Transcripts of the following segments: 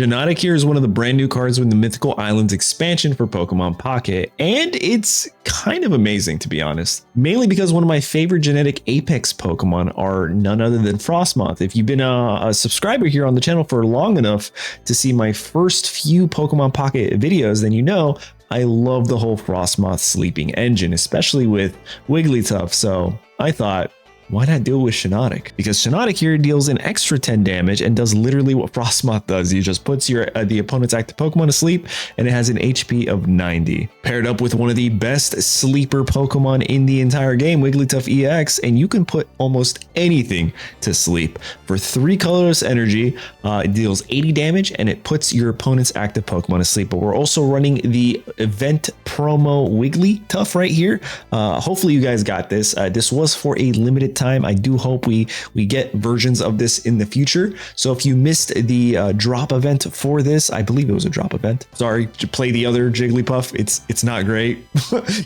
Shiinotic here is one of the brand new cards with the Mythical Islands expansion for Pokemon Pocket, and it's kind of amazing to be honest. Mainly because one of my favorite genetic Apex Pokemon are none other than Frostmoth. If you've been a subscriber here on the channel for long enough to see my first few Pokemon Pocket videos, then you know I love the whole Frostmoth sleeping engine, especially with Wigglytuff. So I thought, why not do it with Shiinotic? Because Shiinotic here deals an extra 10 damage and does literally what Frostmoth does. He just puts the opponent's active Pokemon to sleep, and it has an HP of 90. Paired up with one of the best sleeper Pokemon in the entire game, Wigglytuff EX, and you can put almost anything to sleep. For 3 colorless energy, it deals 80 damage and it puts your opponent's active Pokemon to sleep. But we're also running the event promo Wigglytuff right here. Hopefully you guys got this. This was for a limited time. I do hope we get versions of this in the future. So if you missed the drop event for this, I believe it was a drop event. Sorry to play the other Jigglypuff. It's not great.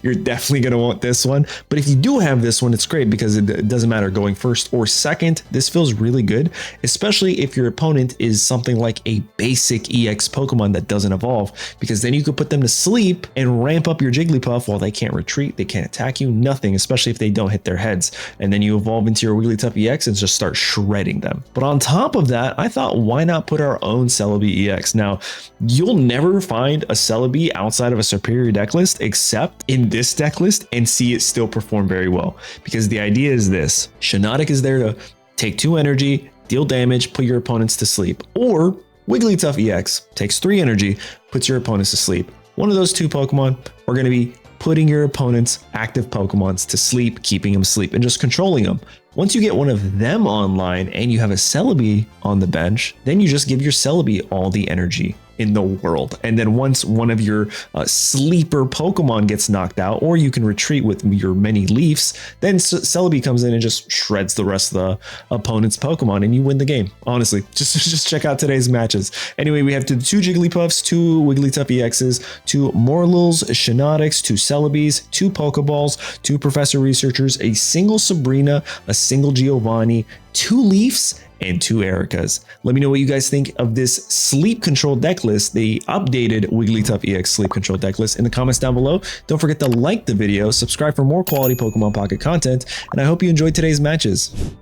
You're definitely gonna want this one. But if you do have this one, it's great because it doesn't matter going first or second. This feels really good, especially if your opponent is something like a basic EX Pokemon that doesn't evolve, because then you could put them to sleep and ramp up your Jigglypuff while they can't retreat, they can't attack you, nothing, especially if they don't hit their heads. And then you evolve into your Wigglytuff EX and just start shredding them. But on top of that, I thought, why not put our own Celebi EX? Now, you'll never find a Celebi outside of a superior deck list except in this deck list and see it still perform very well. Because the idea is this: Shiinotic is there to take 2 energy, deal damage, put your opponents to sleep. Or Wigglytuff EX takes 3 energy, puts your opponents to sleep. One of those 2 Pokemon are going to be putting your opponent's active Pokemons to sleep, keeping them asleep, and just controlling them. Once you get one of them online and you have a Celebi on the bench, then you just give your Celebi all the energy in the world. And then once one of your sleeper Pokemon gets knocked out, or you can retreat with your many Leafs, then Celebi comes in and just shreds the rest of the opponent's Pokemon and you win the game. Honestly, just check out today's matches. Anyway, we have 2 Jigglypuffs, 2 Wigglytuff EXs, 2 Morlulls, Shiinotics, 2 Celebis, 2 Pokeballs, 2 Professor Researchers, a single Sabrina, a single Giovanni, 2 Leafs, and 2 Ericas. Let me know what you guys think of this sleep control deck list, the updated Wigglytuff EX sleep control deck list, in the comments down below. Don't forget to like the video, subscribe for more quality Pokemon Pocket content, and I hope you enjoyed today's matches.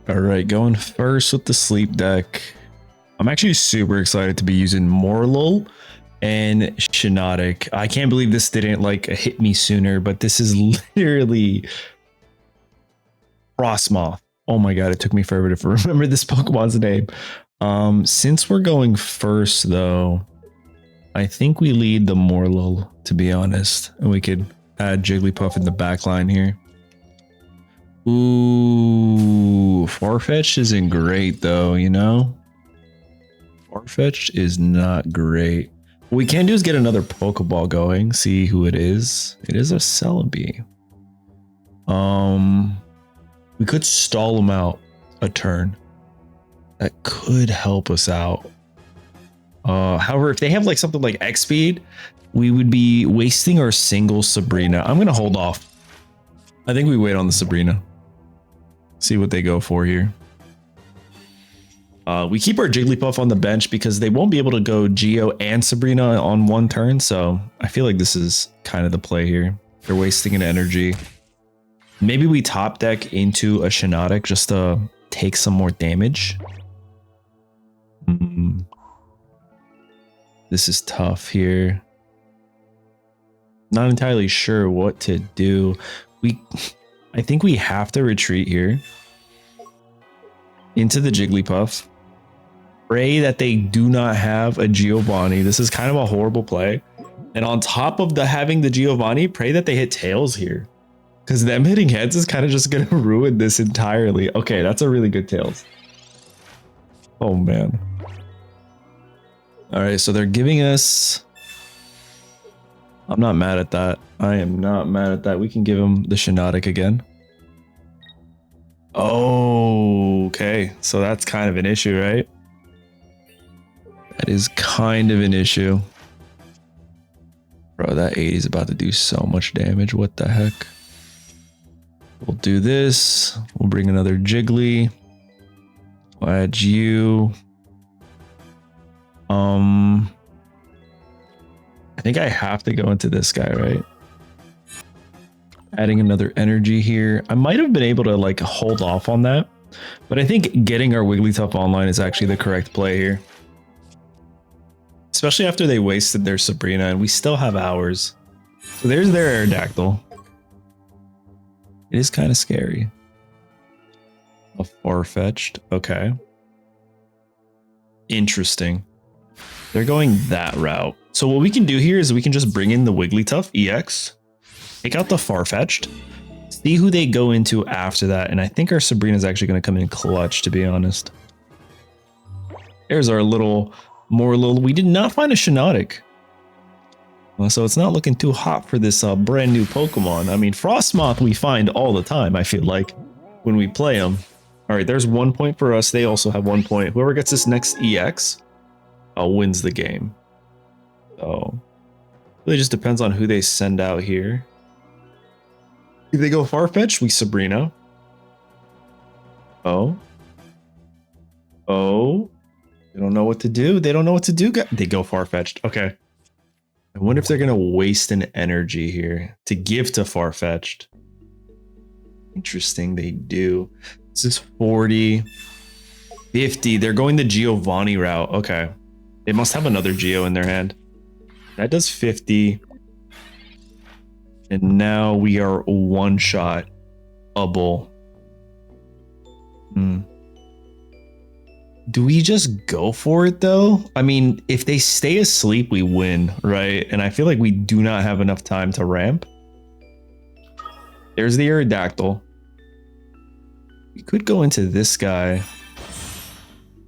All right, going first with the sleep deck. I'm actually super excited to be using Morlull and Shiinotic. I can't believe this didn't hit me sooner, but this is literally Frostmoth. Oh my god, it took me forever to remember this Pokemon's name. Since we're going first though, I think we lead the Morlull, to be honest. And we could add Jigglypuff in the back line here. Ooh, Farfetch'd isn't great though, you know? Farfetch'd is not great. What we can do is get another Pokeball going, see who it is. It is a Celebi. We could stall him out a turn. That could help us out. However, if they have something like X speed, we would be wasting our single Sabrina. I'm going to hold off. I think we wait on the Sabrina. See what they go for here. We keep our Jigglypuff on the bench because they won't be able to go Geo and Sabrina on one turn. So I feel like this is kind of the play here. They're wasting an energy. Maybe we top deck into a Shiinotic just to take some more damage. This is tough here. Not entirely sure what to do. I think we have to retreat here into the Jigglypuff. Pray that they do not have a Giovanni. This is kind of a horrible play. And on top of having the Giovanni, pray that they hit tails here. Because them hitting heads is kind of just going to ruin this entirely. Okay, that's a really good tails. Oh, man. All right, so they're giving us... I'm not mad at that. I am not mad at that. We can give him the Shiinotic again. Oh, okay. So that's kind of an issue, right? That is kind of an issue. Bro, that 80 is about to do so much damage. What the heck? We'll do this. We'll bring another Jiggly. We'll add you. I think I have to go into this guy, right? Adding another energy here. I might have been able to like hold off on that, but I think getting our Wigglytuff online is actually the correct play here. Especially after they wasted their Sabrina and we still have ours. So there's their Aerodactyl. It is kind of scary. A Farfetch'd. Okay. Interesting. They're going that route. So what we can do here is we can just bring in the Wigglytuff EX, take out the Farfetch'd, see who they go into after that. And I think our Sabrina is actually going to come in clutch, to be honest. There's our little Morlul. We did not find a Shiinotic. So it's not looking too hot for this brand new Pokemon. I mean, Frostmoth we find all the time, I feel like, when we play them. All right, there's 1 point for us. They also have 1 point. Whoever gets this next EX wins the game. So it really just depends on who they send out here. If they go Farfetch'd, we Sabrina. Oh. They don't know what to do. They don't know what to do. They go Farfetch'd. Okay. I wonder if they're going to waste an energy here to give to Farfetch'd. Interesting, they do. This is 40. 50. They're going the Giovanni route. Okay. They must have another Geo in their hand. That does 50. And now we are one shot a bull. Do we just go for it though? I mean, if they stay asleep, we win, right? And I feel like we do not have enough time to ramp. There's the Aerodactyl. We could go into this guy.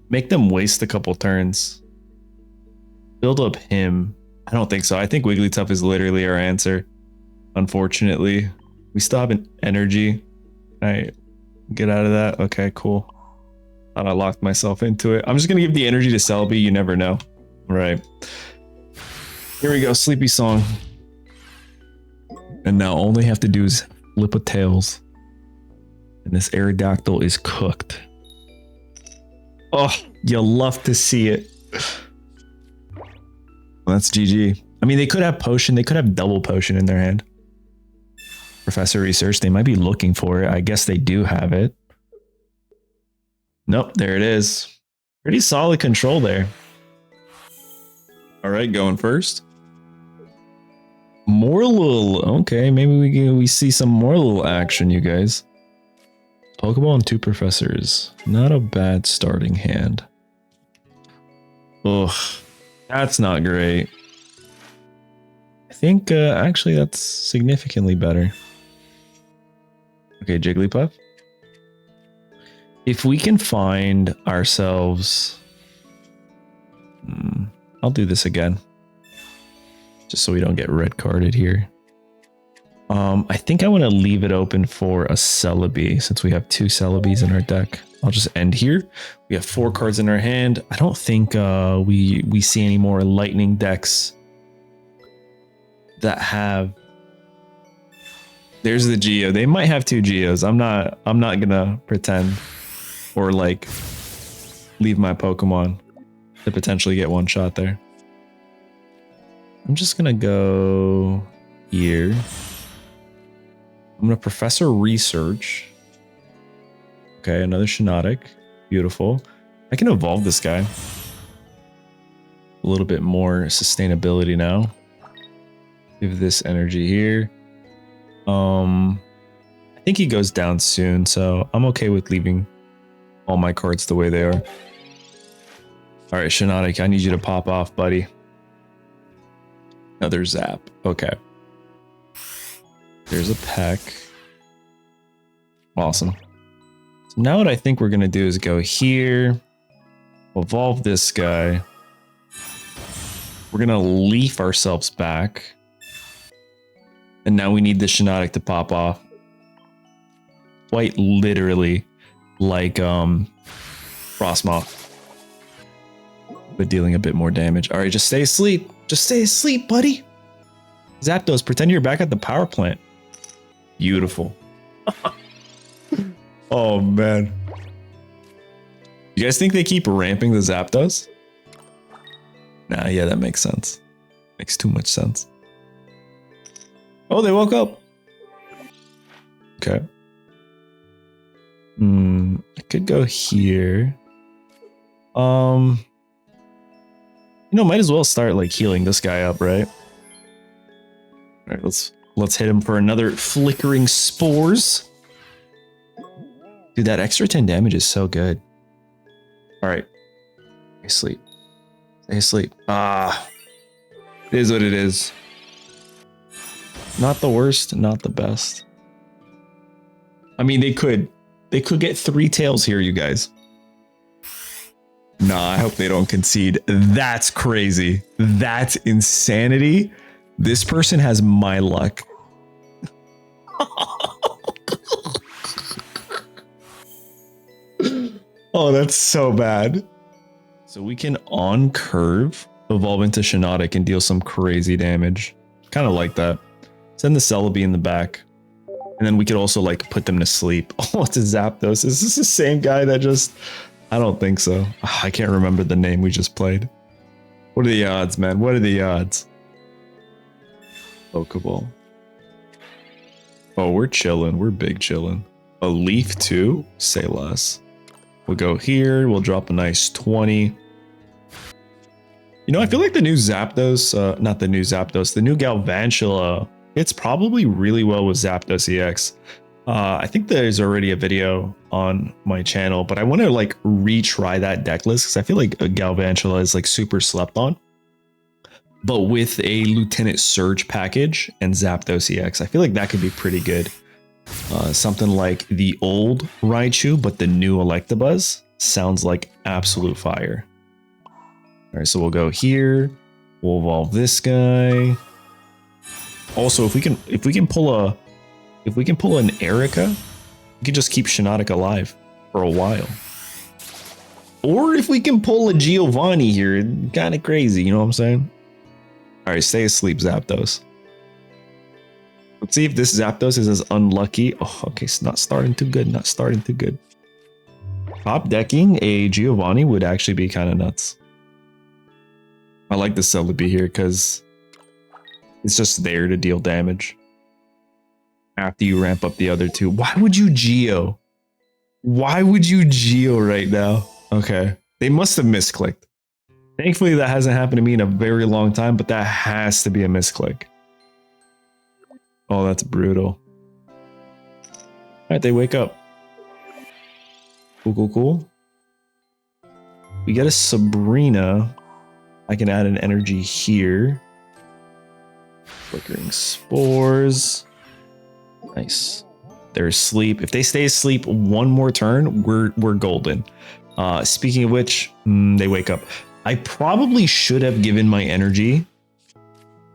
Make them waste a couple turns. Build up him. I don't think so. I think Wigglytuff is literally our answer. Unfortunately. We still have an energy. All right. Get out of that. Okay, cool. Thought I locked myself into it. I'm just going to give the energy to Celebi. You never know. All right. Here we go. Sleepy Song. And now all they have to do is flip a tails. And this Aerodactyl is cooked. Oh, you'll love to see it. Well, that's GG. I mean, they could have potion. They could have double potion in their hand. Professor Research. They might be looking for it. I guess they do have it. Nope, there it is. Pretty solid control there. All right, going first. Morlul. Okay, maybe we see some Morlul action, you guys. Pokeball and 2 Professors. Not a bad starting hand. Ugh, that's not great. I think actually that's significantly better. Okay, Jigglypuff. If we can find ourselves... I'll do this again. Just so we don't get red carded here. I think I want to leave it open for a Celebi since we have 2 Celebis in our deck. I'll just end here. We have 4 cards in our hand. I don't think we see any more lightning decks that have... There's the Geo. They might have 2 Geos. I'm not gonna pretend or like leave my Pokemon to potentially get one shot there. I'm just gonna go here. I'm gonna Professor Research. Okay, another Shiinotic. Beautiful. I can evolve this guy. A little bit more sustainability now. Give this energy here. I think he goes down soon, so I'm okay with leaving all my cards the way they are. All right, Shiinotic, I need you to pop off, buddy. Another Zap. Okay. There's a Peck. Awesome. So now what I think we're going to do is go here. Evolve this guy. We're going to leaf ourselves back. And now we need the Shiinotic to pop off. Quite literally like Frostmoth. But dealing a bit more damage. All right, just stay asleep. Just stay asleep, buddy. Zapdos, pretend you're back at the power plant. Beautiful. Oh, man. You guys think they keep ramping the Zapdos? Nah, yeah, that makes sense. Makes too much sense. Oh, they woke up. Okay. I could go here. You know, might as well start like healing this guy up, right? All right, let's hit him for another flickering spores. Dude, that extra 10 damage is so good. All right. Stay asleep. Stay asleep. Ah. It is what it is. Not the worst, not the best. I mean, they could get 3 tails here, you guys. Nah, I hope they don't concede. That's crazy. That's insanity. This person has my luck. Oh, that's so bad. So we can on curve evolve into Shiinotic and deal some crazy damage. Kind of like that. Send the Celebi in the back. And then we could also like put them to sleep. Oh, it's a Zapdos. Is this the same guy that just... I don't think so. I can't remember the name we just played. What are the odds, man? What are the odds? Pokeball. Oh, we're chilling. We're big chilling. A leaf too? Say less. We'll go here. We'll drop a nice 20. You know, I feel like the new Zapdos, not the new Zapdos, the new Galvantula, it's probably really well with Zapdos EX. I think there's already a video on my channel, but I want to like retry that deck list because I feel like a Galvantula is like super slept on. But with a Lieutenant Surge package and Zapdos EX, I feel like that could be pretty good. Something like the old Raichu, but the new Electabuzz sounds like absolute fire. All right, so we'll go here. We'll evolve this guy. Also, if we can pull an Erica, we can just keep Shiinotic alive for a while. Or if we can pull a Giovanni here, kind of crazy, you know what I'm saying? All right, stay asleep, Zapdos. Let's see if this Zapdos is as unlucky. Oh, okay, it's not starting too good, not starting too good. Top decking a Giovanni would actually be kind of nuts. I like the Celebi here because it's just there to deal damage. After you ramp up the other two. Why would you Geo? Why would you Geo right now? Okay. They must have misclicked. Thankfully, that hasn't happened to me in a very long time, but that has to be a misclick. Oh, that's brutal. All right, they wake up. Cool, cool, cool. We get a Sabrina. I can add an energy here. Flickering spores. Nice. They're asleep. If they stay asleep one more turn, we're golden. Speaking of which, they wake up. I probably should have given my energy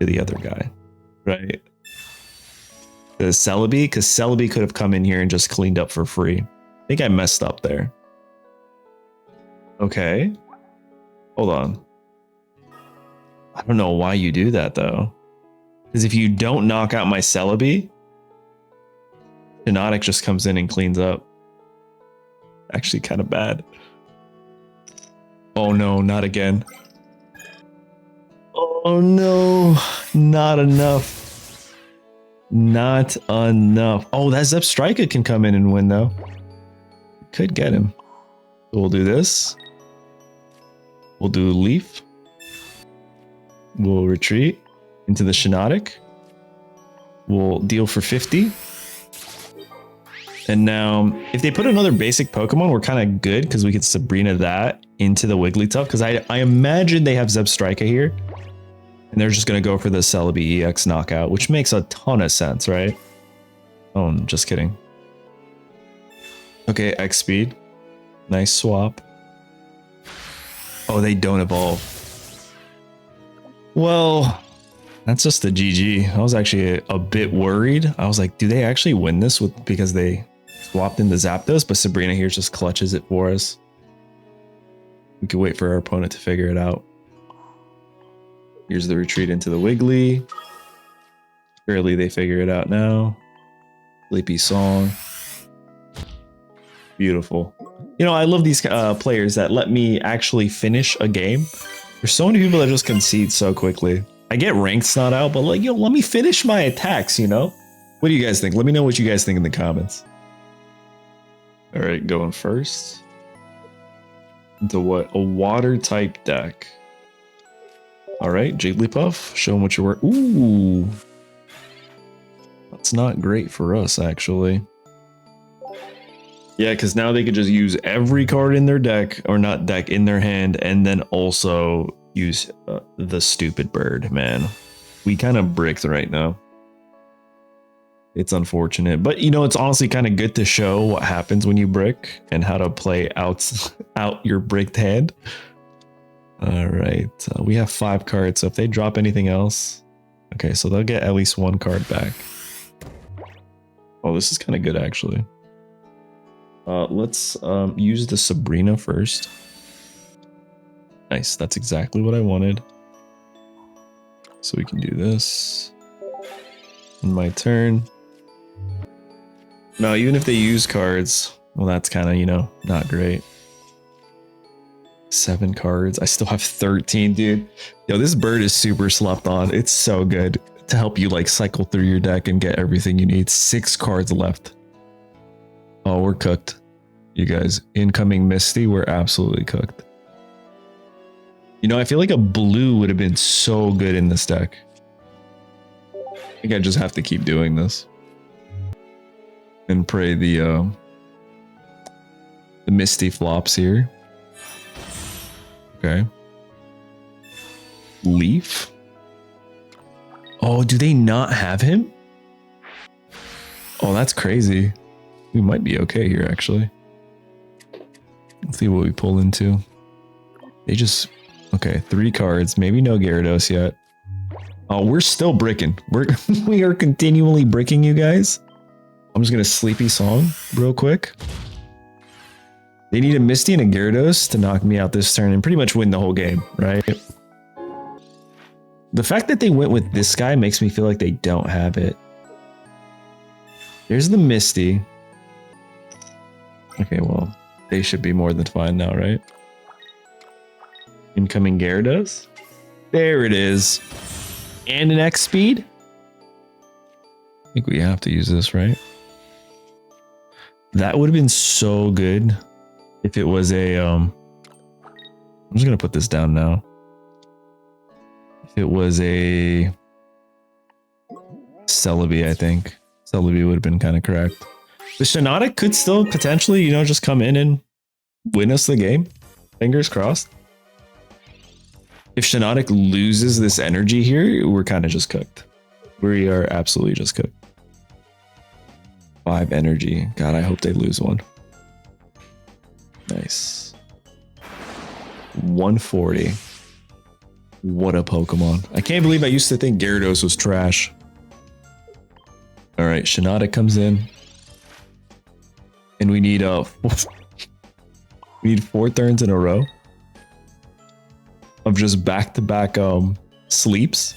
to the other guy, right? The Celebi, because Celebi could have come in here and just cleaned up for free. I think I messed up there. Okay. Hold on. I don't know why you do that though. Because if you don't knock out my Celebi, Shiinotic just comes in and cleans up. Actually kind of bad. Oh no, not again. Oh no, not enough. Not enough. Oh, that Zebstrika can come in and win though. Could get him. So we'll do this. We'll do Leaf. We'll retreat into the Shiinotic. We'll deal for 50. And now, if they put another basic Pokemon, we're kind of good because we could Sabrina that into the Wigglytuff. Because I imagine they have Zebstrika here. And they're just going to go for the Celebi EX knockout, which makes a ton of sense, right? Oh, I'm just kidding. Okay, X speed. Nice swap. Oh, they don't evolve. Well, that's just a GG. I was actually a bit worried. I was like, do they actually win this because they swapped into Zapdos? But Sabrina here just clutches it for us. We could wait for our opponent to figure it out. Here's the retreat into the Wiggly. Surely they figure it out now. Sleepy song. Beautiful. You know, I love these players that let me actually finish a game There's so many people that just concede so quickly. I get ranks not out, but like, yo, let me finish my attacks, you know? What do you guys think? Let me know what you guys think in the comments. All right, going first. Into what? A water type deck. All right, Jigglypuff, show them what you're worth. Ooh. That's not great for us, actually. Yeah, because now they could just use every card in their deck, or not deck, in their hand, and then also use the stupid bird, man. We kind of bricked right now. It's unfortunate, but you know, it's honestly kind of good to show what happens when you brick and how to play out your bricked hand. All right, we have 5 cards, so if they drop anything else, okay, so they'll get at least 1 card back. Oh, this is kind of good, actually. Let's use the Sabrina first. Nice, that's exactly what I wanted. So we can do this. In my turn. No, even if they use cards, well, that's kind of, you know, not great. 7 cards. I still have 13, dude. Yo, this bird is super slept on. It's so good to help you like cycle through your deck and get everything you need. 6 cards left. Oh, we're cooked. You guys, incoming Misty, we're absolutely cooked. You know, I feel like a blue would have been so good in this deck. I think I just have to keep doing this. And pray the Misty flops here. Okay. Leaf. Oh, do they not have him? Oh, that's crazy. We might be okay here, actually. Let's see what we pull into. They just... Okay, 3 cards. Maybe no Gyarados yet. Oh, we're still bricking. We are continually bricking, you guys. I'm just gonna Sleepy Song real quick. They need a Misty and a Gyarados to knock me out this turn and pretty much win the whole game, right? The fact that they went with this guy makes me feel like they don't have it. There's the Misty. Okay, well, they should be more than fine now, right? Incoming Gyarados. There it is. And an X speed. I think we have to use this, right? That would have been so good if it was a I'm just gonna put this down now. If it was a Celebi, I think Celebi would have been kind of correct. The Shiinotic could still potentially, you know, just come in and win us the game. Fingers crossed. If Shiinotic loses this energy here, we're kind of just cooked. We are absolutely just cooked. 5 energy. God, I hope they lose one. Nice. 140. What a Pokemon. I can't believe I used to think Gyarados was trash. All right, Shiinotic comes in. And we need we need 4 turns in a row of just back-to-back sleeps.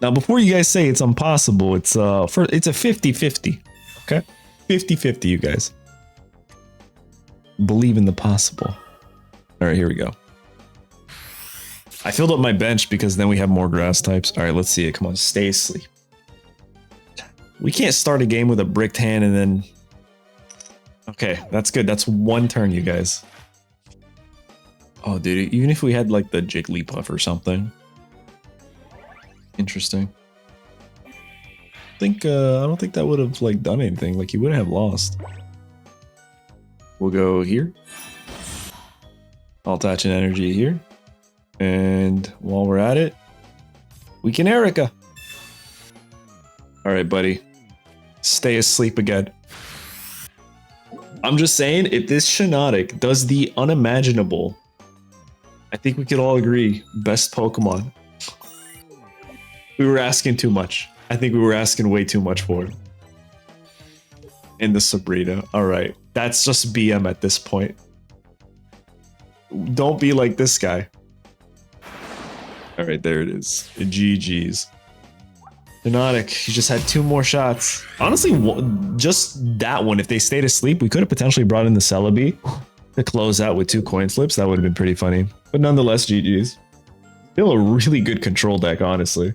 Now, before you guys say it's impossible, it's a 50-50. Okay? 50-50, you guys. Believe in the possible. All right, here we go. I filled up my bench because then we have more grass types. All right, let's see it. Come on, stay asleep. We can't start a game with a bricked hand and then... Okay, that's good. That's 1 turn, you guys. Oh, dude, even if we had like the Jigglypuff or something. Interesting. I don't think that would have like done anything. Like, you wouldn't have lost. We'll go here. I'll attach an energy here. And while we're at it, we can Erica. All right, buddy. Stay asleep again. I'm just saying, if this Shiinotic does the unimaginable, I think we could all agree, best Pokemon. We were asking too much. I think we were asking way too much for it. And the Sabrina. All right. That's just BM at this point. Don't be like this guy. All right, there it is. GG's. Shiinotic, he just had 2 more shots. Honestly, just that one, if they stayed asleep, we could have potentially brought in the Celebi. To close out with 2 coin flips, that would have been pretty funny. But nonetheless, GG's. Still a really good control deck, honestly.